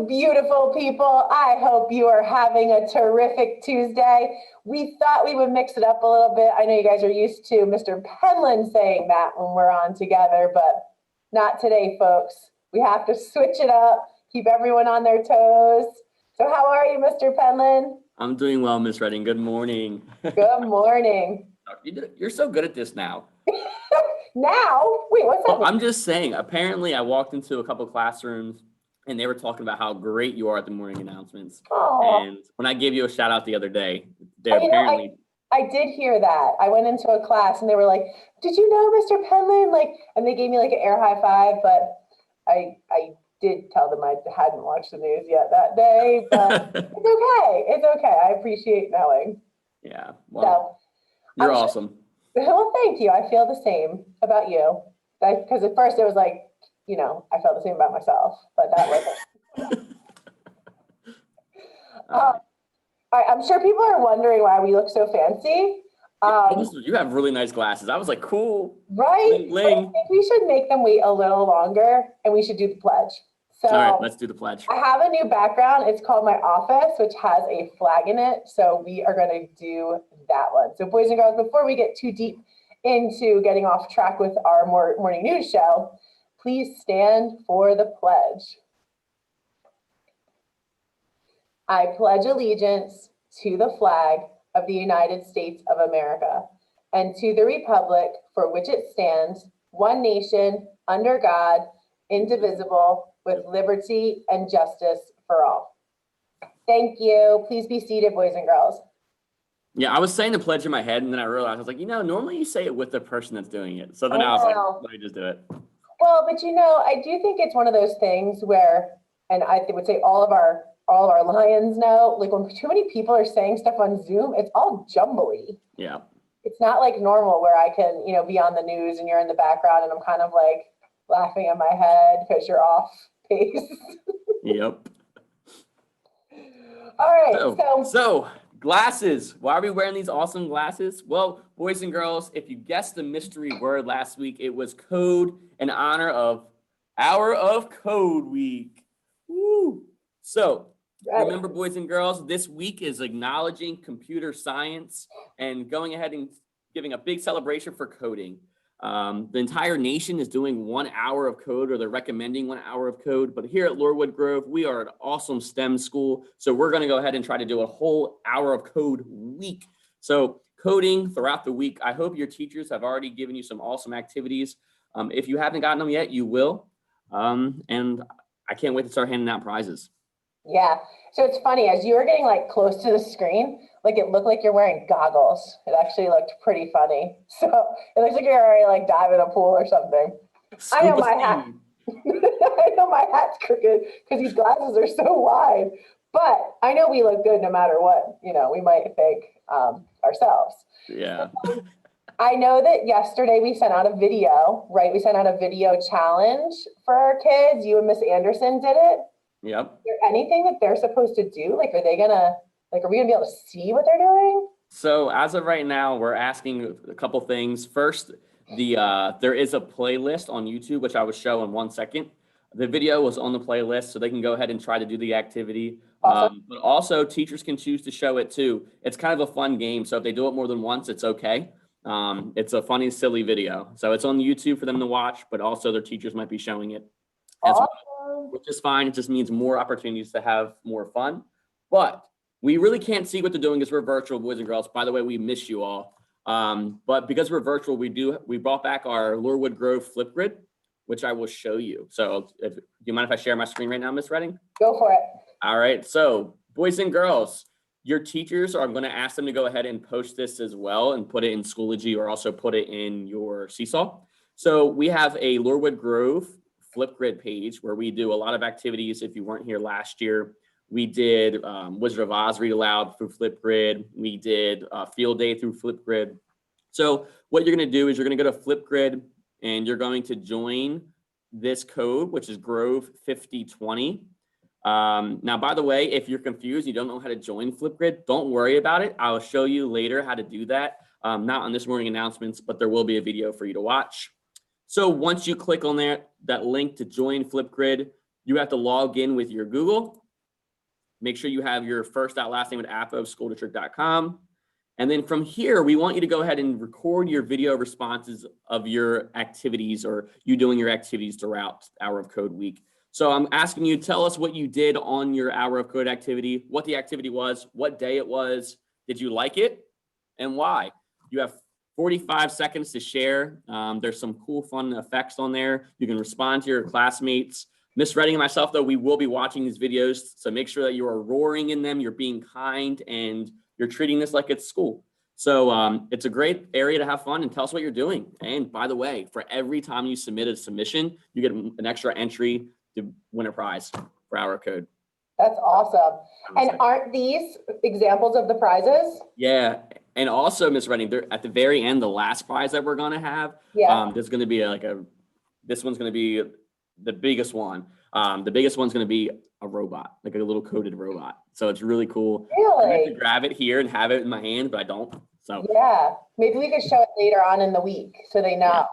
You beautiful people. I hope you are having a terrific Tuesday. We thought we would mix it up a little bit. I know you guys are used to Mr. Penland saying that when we're on together, but not today, folks. We have to switch it up, keep everyone on their toes. So how are you, Mr. Penland? I'm doing well, Miss Redding. Good morning. Good morning. You're so good at this now. Now? Wait, what's that? Well, I'm just saying, apparently I walked into a couple classrooms and they were talking about how great you are at the morning announcements. Oh. And when I gave you a shout out the other day, they apparently... I did hear that. I went into a class and they were like, did you know Mr. Penland? And they gave me like an air high five, but I did tell them I hadn't watched the news yet that day, but it's okay. It's okay. I appreciate knowing. Yeah. Well, so, you're awesome. Well, thank you. I feel the same about you. Because at first it was like, I felt the same about myself, but that wasn't. All right, I'm sure people are wondering why we look so fancy. You have really nice glasses. I was like, cool. Right? Bling, bling. I think we should make them wait a little longer and we should do the pledge. So all right, let's do the pledge. I have a new background. It's called My Office, which has a flag in it. So we are going to do that one. So boys and girls, before we get too deep into getting off track with our morning news show, please stand for the pledge. I pledge allegiance to the flag of the United States of America and to the republic for which it stands, one nation, under God, indivisible, with liberty and justice for all. Thank you. Please be seated, boys and girls. Yeah, I was saying the pledge in my head, and then I realized, I was like, normally you say it with the person that's doing it. So then I was like, let me just do it. Well, but I do think it's one of those things where, and I would say all of our lions know, like when too many people are saying stuff on Zoom, it's all jumbly. Yeah. It's not like normal where I can, be on the news and you're in the background and I'm kind of like laughing in my head because you're off pace. Yep. All right. So glasses. Why are we wearing these awesome glasses? Well, boys and girls, if you guessed the mystery word last week, it was code in honor of Hour of Code Week. Woo! So remember, boys and girls, this week is acknowledging computer science and going ahead and giving a big celebration for coding. The entire nation is doing 1 hour of code, or they're recommending 1 hour of code. But here at Lorewood Grove, we are an awesome STEM school. So we're going to go ahead and try to do a whole hour of code week. So coding throughout the week. I hope your teachers have already given you some awesome activities. If you haven't gotten them yet, you will. And I can't wait to start handing out prizes. Yeah. So it's funny, as you were getting close to the screen, it looked like you're wearing goggles. It actually looked pretty funny. So it looks like you're already diving in a pool or something. I know my hat. I know my hat's crooked because these glasses are so wide, but I know we look good no matter what, we might think ourselves. Yeah. So, I know that yesterday we sent out a video, right? We sent out a video challenge for our kids. You and Miss Anderson did it. Yep. Is there anything that they're supposed to do? Are we gonna be able to see what they're doing? So as of right now, we're asking a couple things. First, there is a playlist on YouTube, which I will show in 1 second. The video was on the playlist, so they can go ahead and try to do the activity. Awesome. But also teachers can choose to show it too. It's kind of a fun game. So if they do it more than once, it's okay. It's a funny, silly video. So it's on YouTube for them to watch, but also their teachers might be showing it as well, which is fine. It just means more opportunities to have more fun. But we really can't see what they're doing because we're virtual, boys and girls. By the way, we miss you all. But because we're virtual, we brought back our Lorewood Grove Flipgrid, which I will show you. So do you mind if I share my screen right now, Miss Redding? Go for it. All right. So boys and girls, your teachers are going to ask them to go ahead and post this as well and put it in Schoology or also put it in your Seesaw. So we have a Lorewood Grove Flipgrid page where we do a lot of activities. If you weren't here last year, we did Wizard of Oz read aloud through Flipgrid. We did field day through Flipgrid. So what you're going to do is you're going to go to Flipgrid and you're going to join this code, which is Grove 5020. Now, by the way, if you're confused, you don't know how to join Flipgrid, don't worry about it. I'll show you later how to do that. Not on this morning announcements, but there will be a video for you to watch. So once you click on that link to join Flipgrid, You have to log in with your Google. Make sure you have your first last name at apposchooldistrict.com. And then from here, we want you to go ahead and record your video responses of your activities or you doing your activities throughout Hour of Code week. So I'm asking you, tell us what you did on your Hour of Code activity, what the activity was, what day it was, did you like it, and why? You have 45 seconds to share. There's some cool, fun effects on there. You can respond to your classmates. Miss Redding and myself, though, we will be watching these videos, so make sure that you are roaring in them, you're being kind, and you're treating this like it's school. So it's a great area to have fun and tell us what you're doing. And by the way, for every time you submit a submission, you get an extra entry to win a prize for Hour of Code. That's awesome. And aren't these examples of the prizes? Yeah. And also, Miss Redding, at the very end, the last prize that we're going to have, there's going to be this one's going to be the biggest one. The biggest one's going to be a robot, like a little coded robot. So it's really cool. Really? I have to grab it here and have it in my hand, but I don't. So yeah, maybe we could show it later on in the week so they know. Yeah.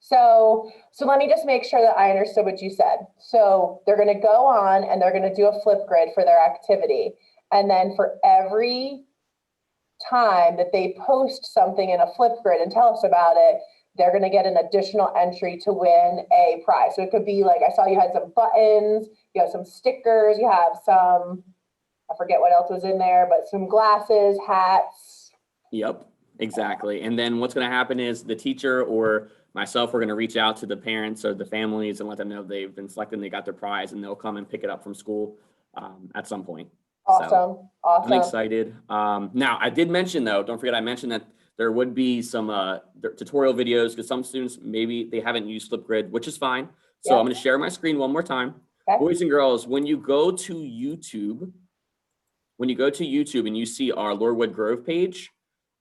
So let me just make sure that I understood what you said. So they're going to go on and they're going to do a Flipgrid for their activity. And then for every time that they post something in a Flipgrid and tell us about it, they're going to get an additional entry to win a prize. So it could be like, I saw you had some buttons, you have some stickers, you have some, I forget what else was in there, but some glasses, hats. Yep, exactly. And then what's going to happen is the teacher or myself, we're going to reach out to the parents or the families and let them know they've been selected and they got their prize, and they'll come and pick it up from school at some point. Awesome. So awesome. I'm excited. Now, I did mention, though, don't forget I mentioned that there would be some tutorial videos because some students, maybe they haven't used Flipgrid, which is fine. So I'm going to share my screen one more time. Okay. Boys and girls, when you go to YouTube and you see our Lordwood Grove page,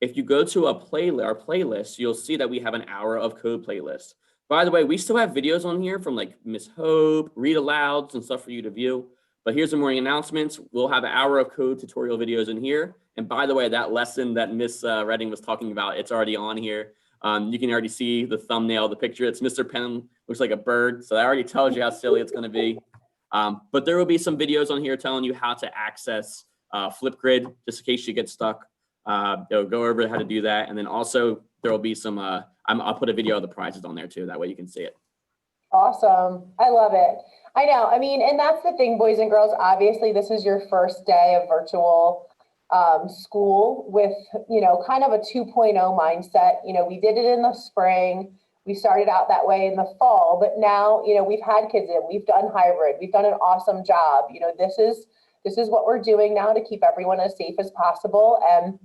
if you go to our playlist, you'll see that we have an Hour of Code playlist. By the way, we still have videos on here from like Miss Hope, read alouds and stuff for you to view. But here's the morning announcements. We'll have an Hour of Code tutorial videos in here. And by the way, that lesson that Miss Redding was talking about, it's already on here. You can already see the thumbnail, the picture. It's Mr. Penn, looks like a bird. So that already tells you how silly it's going to be. But there will be some videos on here telling you how to access Flipgrid, just in case you get stuck. They'll go over how to do that. And then also there will be some, I'll put a video of the prizes on there too. That way you can see it. Awesome. I love it. I know. I mean, and that's the thing, boys and girls, obviously this is your first day of virtual school with, kind of a 2.0 mindset. We did it in the spring. We started out that way in the fall, but now, we've had kids in, we've done hybrid, we've done an awesome job. This is what we're doing now to keep everyone as safe as possible. And,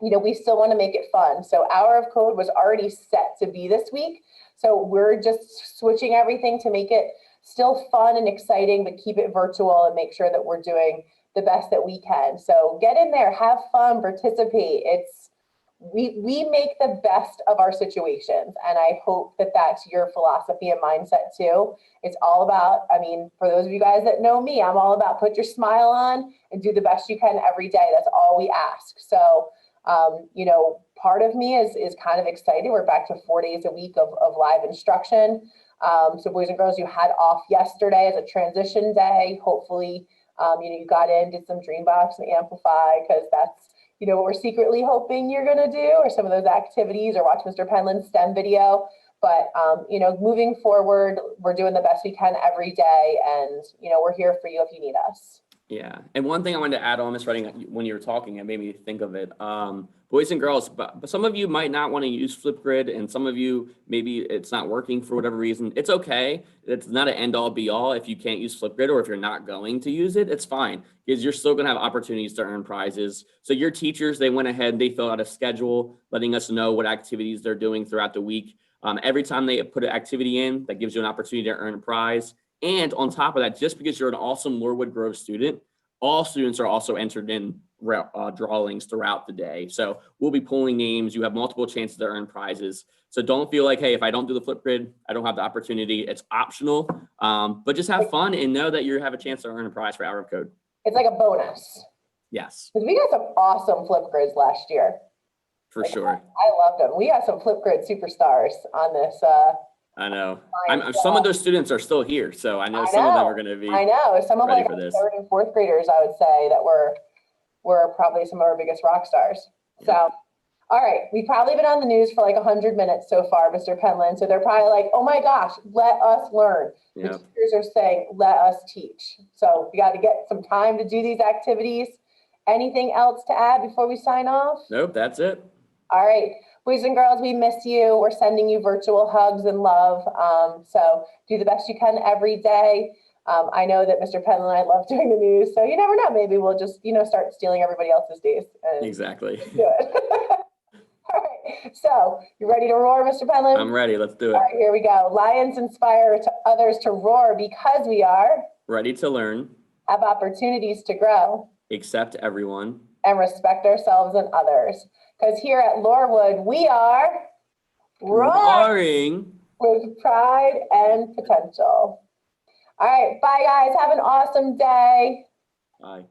we still want to make it fun. So Hour of Code was already set to be this week. So we're just switching everything to make it still fun and exciting, but keep it virtual and make sure that we're doing the best that we can. So get in there, have fun, participate. We make the best of our situations. And I hope that that's your philosophy and mindset too. It's all about, for those of you guys that know me, I'm all about put your smile on and do the best you can every day. That's all we ask. So, part of me is kind of excited. We're back to 4 days a week of live instruction. So boys and girls, you had off yesterday as a transition day. Hopefully, you got in, did some Dreambox and Amplify, because that's, what we're secretly hoping you're going to do, or some of those activities, or watch Mr. Penland's STEM video. But, moving forward, we're doing the best we can every day. And, we're here for you if you need us. Yeah. And one thing I wanted to add on, Ms. Redding, when you were talking, it made me think of it. Boys and girls, but some of you might not want to use Flipgrid, and some of you, maybe it's not working for whatever reason. It's okay. It's not an end all be all if you can't use Flipgrid, or if you're not going to use it, it's fine, because you're still going to have opportunities to earn prizes. So your teachers, they went ahead, they filled out a schedule letting us know what activities they're doing throughout the week. Every time they put an activity in, that gives you an opportunity to earn a prize. And on top of that, just because you're an awesome Lordwood Grove student, all students are also entered in drawings throughout the day. So we'll be pulling names. You have multiple chances to earn prizes. So don't feel like, hey, if I don't do the Flipgrid, I don't have the opportunity. It's optional, but just have fun and know that you have a chance to earn a prize for Hour of Code. It's like a bonus. Yes. Because we got some awesome Flipgrids last year. For sure. I loved them. We got some Flipgrid superstars on this I know. Some of those students are still here, so I know some of them are going to be I know. Some of ready like for this. third and fourth graders, I would say, that were probably some of our biggest rock stars. So, all right, we've probably been on the news for like 100 minutes so far, Mr. Penland. So they're probably like, oh my gosh, let us learn. The Yep. teachers are saying, let us teach. So we got to get some time to do these activities. Anything else to add before we sign off? Nope, that's it. All right, boys and girls, we miss you. We're sending you virtual hugs and love. So do the best you can every day. I know that Mr. Penn and I love doing the news, so you never know. Maybe we'll just, start stealing everybody else's days. And Exactly. do it. All right, so you ready to roar, Mr. Penland? I'm ready. Let's do it. All right, here we go. Lions inspire others to roar because we are Ready to learn, have opportunities to grow, accept everyone, and respect ourselves and others. Because here at Lorewood, we are roaring with pride and potential. All right, bye guys. Have an awesome day. Bye.